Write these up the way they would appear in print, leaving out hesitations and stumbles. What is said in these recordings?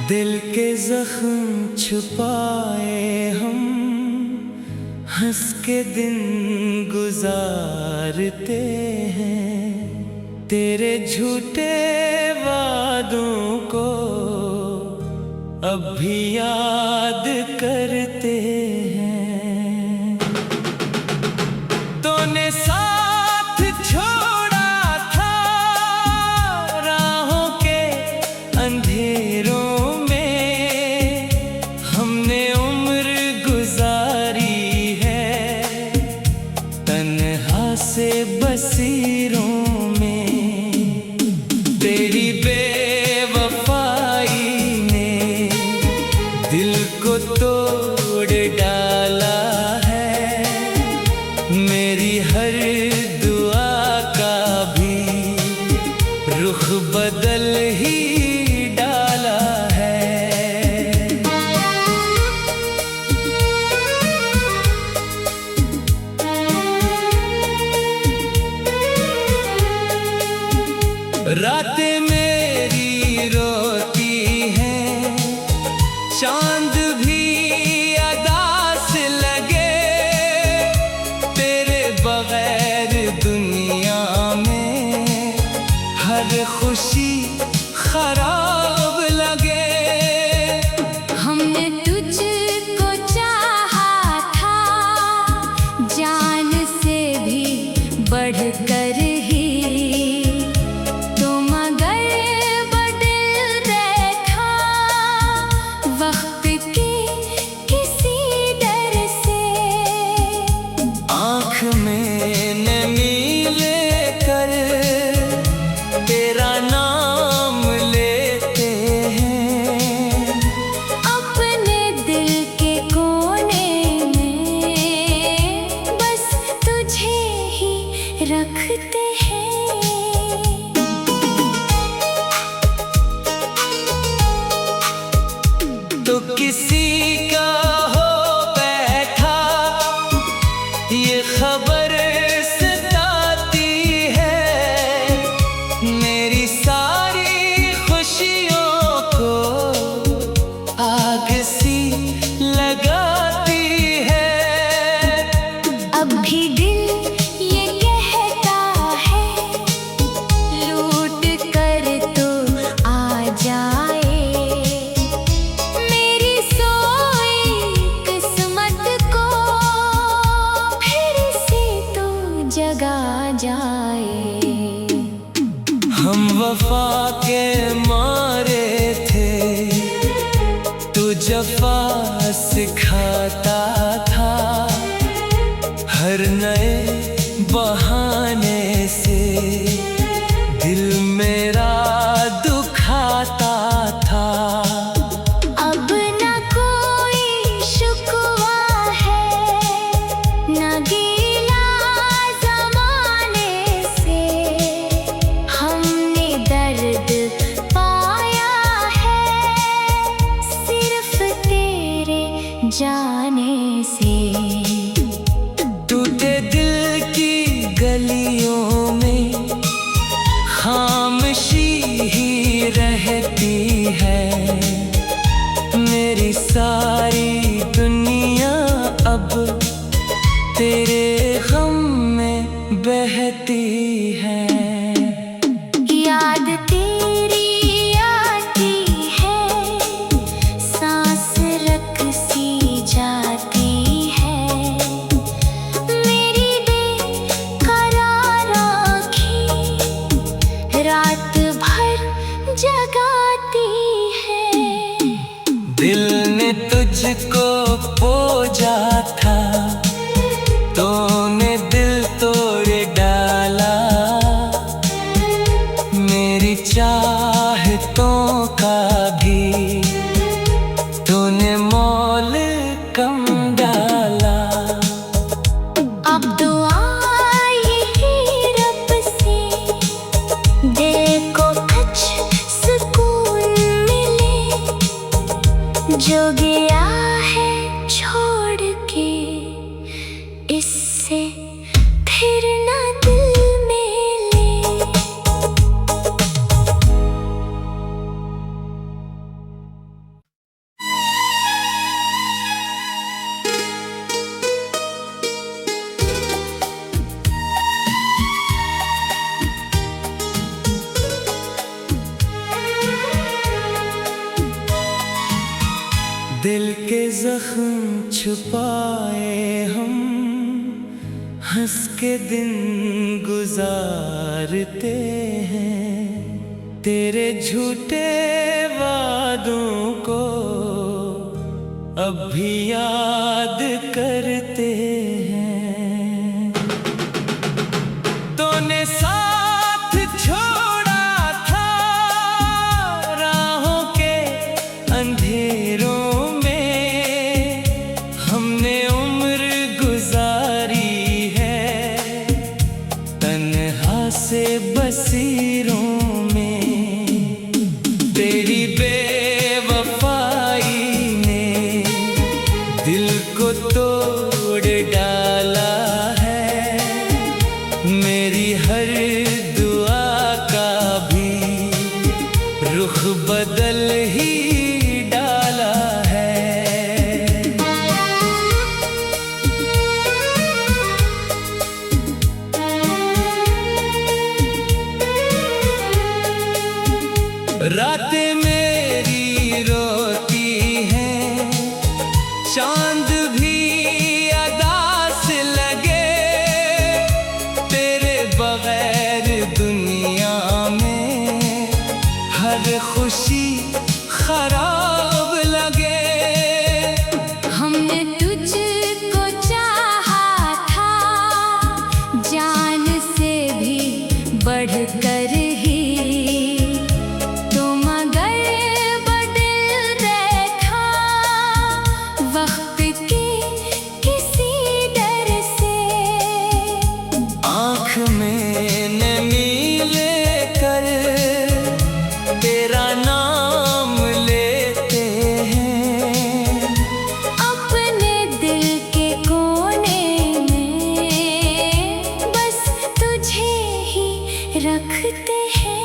दिल के जख्म छुपाए हम हंस के दिन गुजारते हैं। तेरे झूठे वादों को अब भी याद करते हैं। तूने साथ छोड़ा था राहों के अंधेरों में, हमने उम्र गुजारी है तन्हा से बसीरों में। तेरी बेवफाई ने दिल को तोड़ डाला है, मेरी हर दुआ का भी रुख बदल ही डाला है। रातें मेरी रोती हैं, चांद भी अदास लगे। तेरे बगैर दुनिया में हर खुशी खराब लगे। हमने तुझको चाहा था जान से भी बढ़कर ही, तो मगर बदल देखा वक्त के किसी डर से। आँख में नमी लेकर तेरा नाम लेते हैं, अपने दिल के कोने में बस तुझे ही रखते हैं। तो किसी का हो बैठा ये खबर सताती है, मेरी सारी खुशियों को आग सी लगाती है। अब भी दिल ये कहता है लूट कर तो आ जाए, मेरी सोई किस्मत को फिर से तो जगा जाए। हम वफा के मारे थे, तू जफा सिखाता था, हर नए बहाने से दिल मेरा दुखाता था। अब न कोई शुक्वा है न गीला ज़माने से, हमने दर्द पाया है सिर्फ तेरे जाने से। टूटे दिल की गलियों में खामोशी ही रहती है, मेरी सारी दुनिया अब तेरे गम में बहती है। याद तेरी आती है, सांस रख सी जाती है, मेरी बेकरार आँखें रात भर जगाती है। दिल ने तुझको पोजा था, तूने दिल तोड़ डाला, मेरी चाहतों का भी तूने मोल कम डाला। अब दुआ यही रब से दिल को कुछ सुकून मिले, जो गया है छोड़ के इससे फिर ना दिल में ले। दिल के जख्म छुपाए हम हंस के दिन गुजारते हैं, तेरे झूठे वादों को अब भी याद करते हैं। तूने साथ छोड़ा था राहों के अंधेरों में, हमने उम्र गुजारी है तन्हा से बसीरों में। तेरी बेवफाई ने दिल को तोड़ डाला है, मेरी हर दुआ का भी रुख बदल ही डाला है। रातें मेरी रोती हैं, चांद भी अदास लगे, तेरे बगैर दुनिया में हर खुशी खराब लगे। हमने तुझको चाहा था जान से भी बढ़कर ही, तो मगर बदल बैठा वक्त के किसी डर से। आँख में नमी लेकर तेरा नाम लेते हैं, अपने दिल के कोने में बस तुझे ही रखते हैं।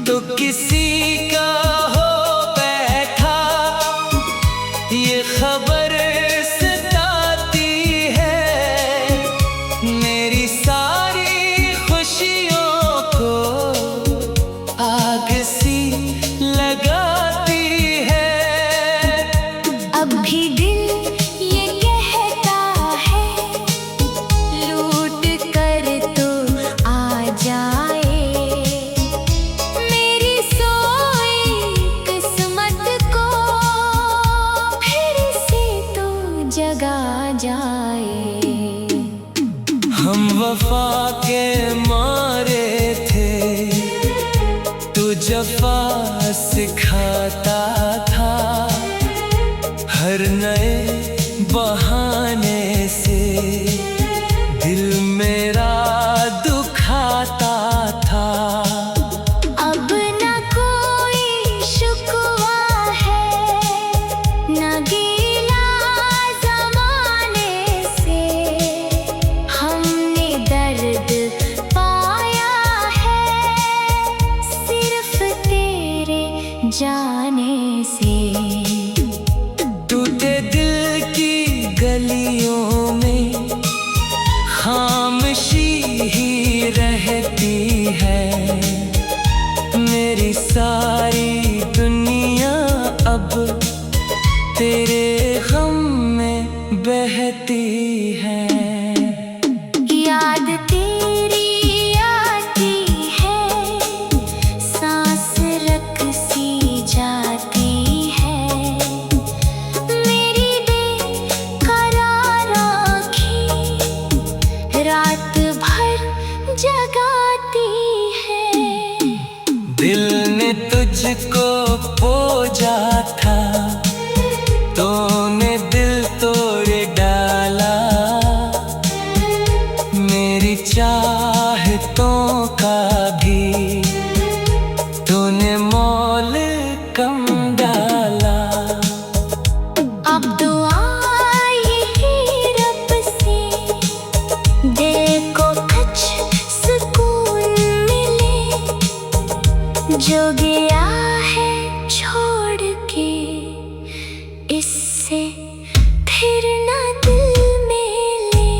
तो किसी का हो बैठा ये खबर सताती है, मेरी सारी खुशियों को आग सी लगाती है। अब भी दिल ये कहता है लूट कर तो आ जाए, मेरी सोई किस्मत को फिर से तो जगा जाए। हम वफा के मारे थे, तू जफा सिखाता था, हर नए बहाने से दिल मेरा दुखाता था। अब न कोई शुक्वा है न गीला ज़माने से, हमने दर्द पाया है सिर्फ तेरे जाने से। टूटे दिल की गलियों में खामोशी ही रहती है, मेरी सारी दुनिया अब तेरे गम में बहती है। याद तेरी आती है, सांस रख सी जाती है, मेरी बेकरार आँखें रात भर जगाती है। दिल ने तुझको पोजा था, तूने दिल तोड़ डाला, मेरी चाहतों का भी तूने मोल कम डाला। अब दुआ यही रब से दिल को कुछ सुकून मिले, जो गया है छोड़ के इससे फिर ना दिल में ले।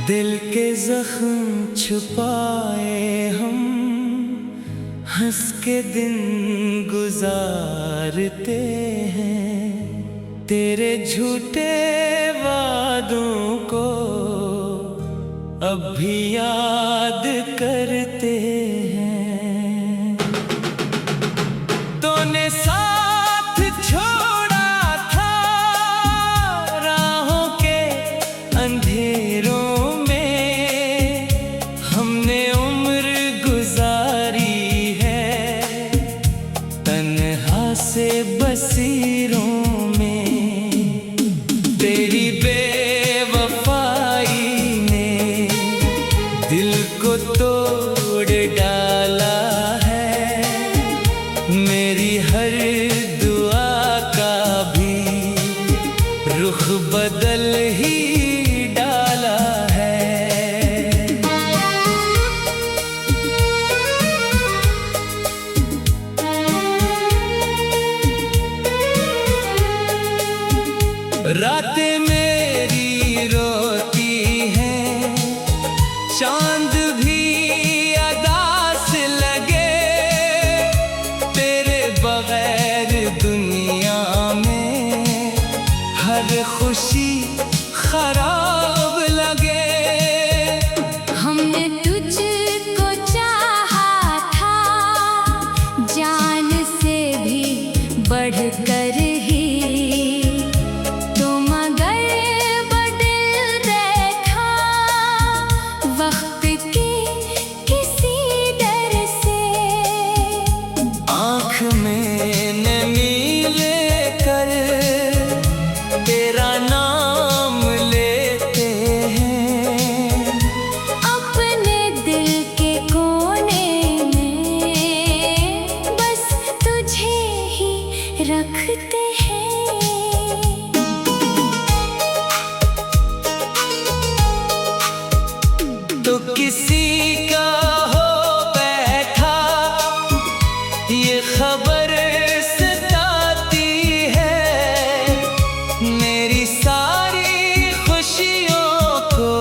दिल के जख्म छुपाए हम हंस के दिन गुजारते हैं, तेरे झूठे वादों को अब भी याद करते हैं। तूने साथ छोड़ा था राहों के अंधेरों में, हमने उम्र गुजारी है तन्हा से बसीरों में। तेरी बेवफाई ने दिल को तोड़ डाला है, मेरी हर दुआ का भी रुख बदल ही डाला है। रातें मेरी रोती हैं, चांद भी अदास लगे, तेरे बगैर दुनिया में हर खुशी खराब लगे। हमने तुझको चाहा था जान से भी बढ़कर ही, तो मगर बदल देखा वक्त के किसी डर से। आँख में नमी लेकर तेरा नाम लेते हैं, अपने दिल के कोने में बस तुझे ही रखते हैं। तो किसी का हो बैठा ये खबर सताती है, मेरी सारी खुशियों को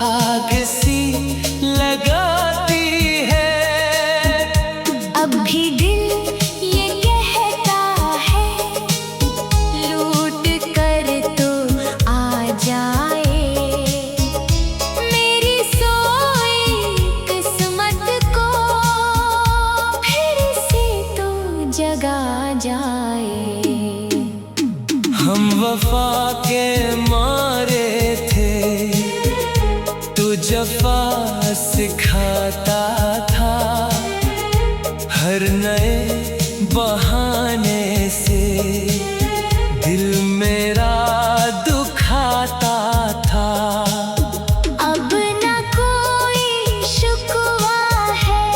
आग सी लगाती है। अब भी दिल ये कहता है लूट कर तो आ जाए, मेरी सोई किस्मत को फिर से तो जगा जाए। हम वफा के मारे थे, तू जफा सिखाता था, हर नए बहाने से दिल मेरा दुखाता था। अब न कोई शुक्वा है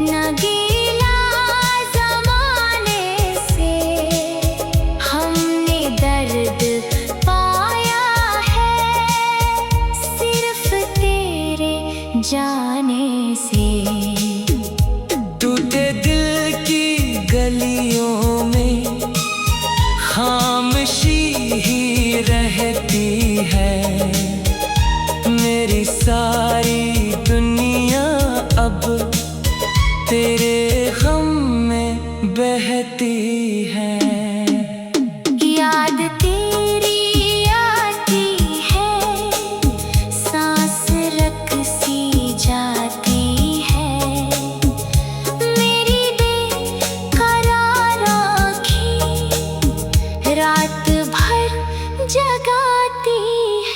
न गीला ज़माने से, हमने दर्द पाया है सिर्फ तेरे जाने से। टूटे दिल की गलियों में खामोशी ही रहती है, मेरी सारी दुनिया अब तेरे गम में बहती है। याद तेरी आती है, सांस रख सी जाती है, मेरी बेकरार आँखें रात भर जगाती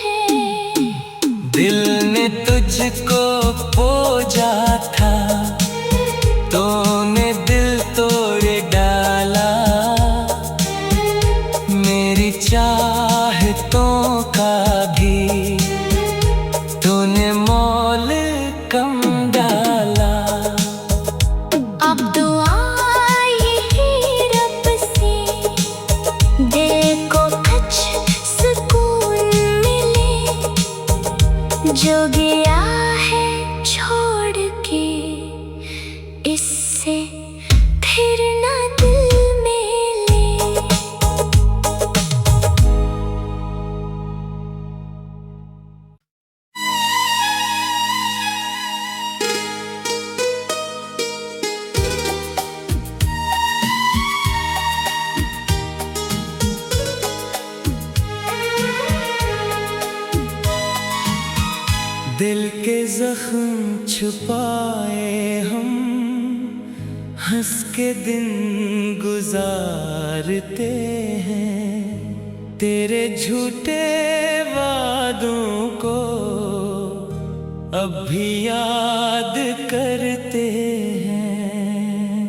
है। दिल ने तुझको पोजा था, तूने दिल तोड़ डाला, मेरी चाहतों का भी तूने मोल कम डाला। अब दुआ यही रब से दिल को कुछ सुकून मिले, जो गया है छोड़ के इससे फिर ना दिल में ले। दिल के जख्म छुपाए हम हंस के दिन गुजारते हैं, तेरे झूठे वादों को अब भी याद करते हैं।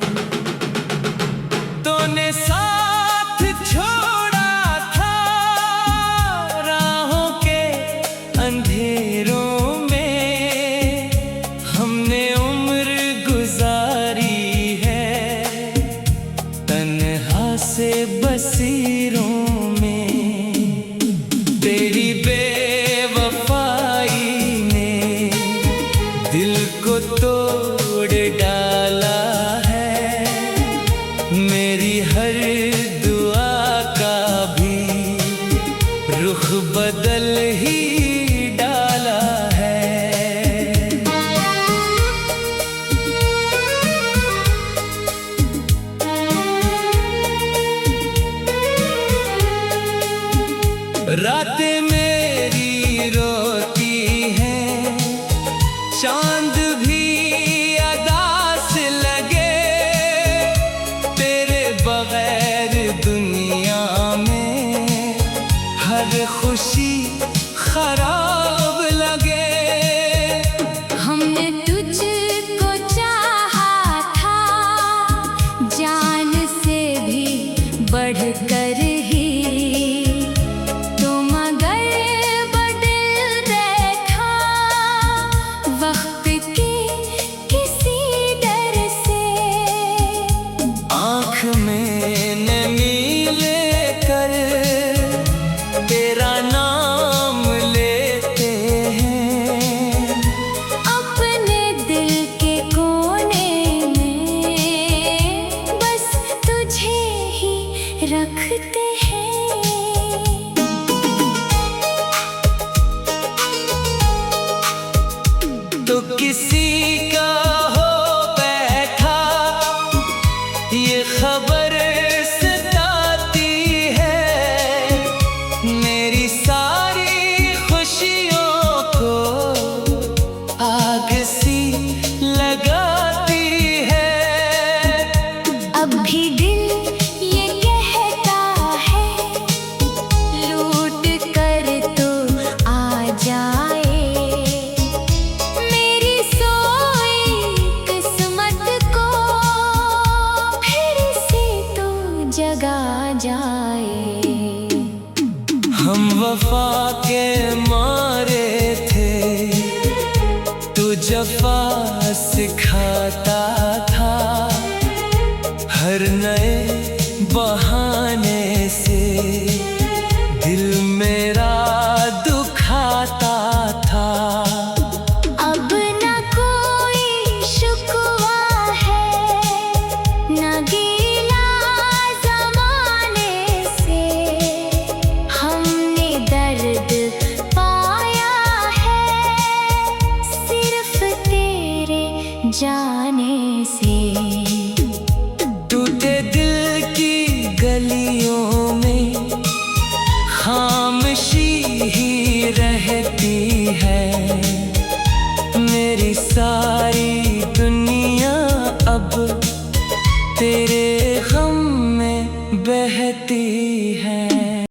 तूने साथ छोड़ा था राहों के अंधेरों में, हमने उम्र गुजारी है तन्हा से बसीरों में। तेरी बेवफाई ने दिल को तोड़ डाला है, मेरी हर दुआ का भी रुख बदल ही डाला है। रातें मेरी रोती हैं, चांद भी अदास लगे, तेरे बगैर दुनिया में हर खुशी खराब लगे। हमने तुझको चाहा था जान से भी बढ़कर ही, तो मगर बदल देखा वक्त के किसी डर से। आँख में नमी लेकर तेरा नाम लेते हैं, अपने दिल के कोने में बस तुझे ही रखते हैं। तो किसी का हो बैठा ये खबर सताती है, मेरी सारी खुशियों को आग सी लगाती है। अब भी दिल ये कहता है लूट कर तो आ जाए, मेरी सोई किस्मत को फिर से तो जगा जाए। हम वफा के मारे थे, तू जफा सिखाता था, हर नए बहाने